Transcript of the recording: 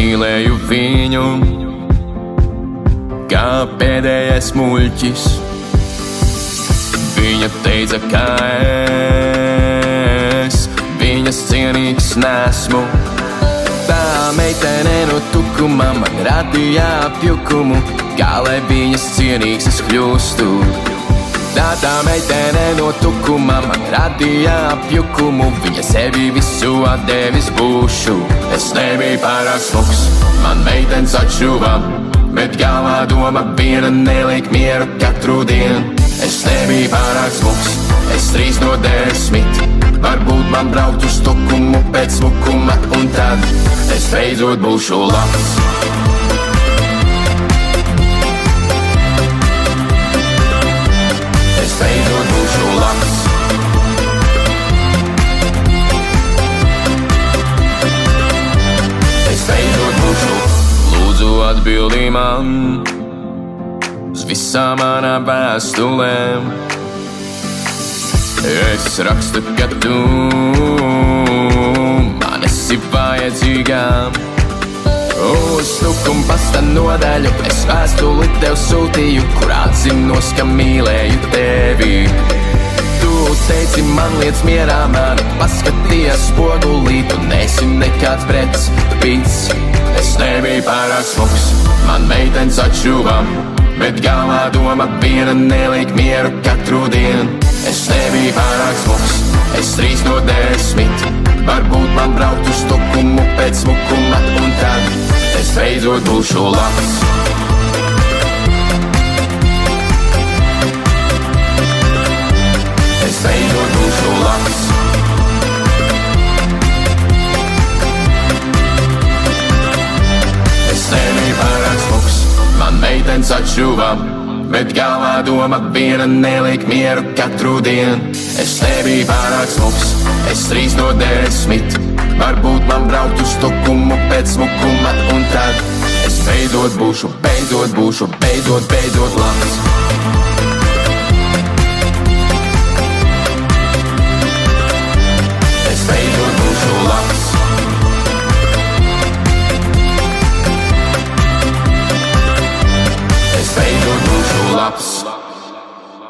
mīlēju viņu kā pēdējais muļķis. Viņa teica, ka es viņas cienīgs nesmu. Tā meitene no tukuma man radīja apjukumu, kā lai viņas cienīgs es kļūstu. Tā meitene no tukuma man radīja apjukumu, viņa sevi visu atdevis būšu. Es nebiju pārāk smuks, man meitenes atšuva, bet galvā doma viena neliek mieru katru dienu. Es nebiju pārāk smuks, es 3 no 10. Varbūt man braukt uz tukumu pēc smukuma, un tad es beidzot būšu labs. Es beidzot būšu labs. Es beidzot būšu. Lūdzu atbildi man uz visām manām vēstulēm. Es rakstu, ka tu man esi vajadzīgā. Uz tukuma pasta nodaļu es vēstuli tev sūtīju, kur atzinos, ka mīlēju tevi. Tu teici man liec mierā, man paskaties spogulī, tu nesi nekāds pretis pits. Es nebiju pārāk smuks, man meitenes atšuva, bet galvā doma viena neliek mieru katru dienu. Es nebiju pārāk smuks, es 3 no 10. Varbūt man braukt uz tukumu pēc smukuma, un tad es beidzot būšu labs. Es beidzot būšu labs. Es nebiju pārāk smuks, man meitenes atšuva, bet galvā doma viena neliek mieru katru dienu. Es nebiju pārāk smuks, es 3 no 10. Varbūt man braukt uz tukumu pēc smukuma, un tad es beidzot būšu labs.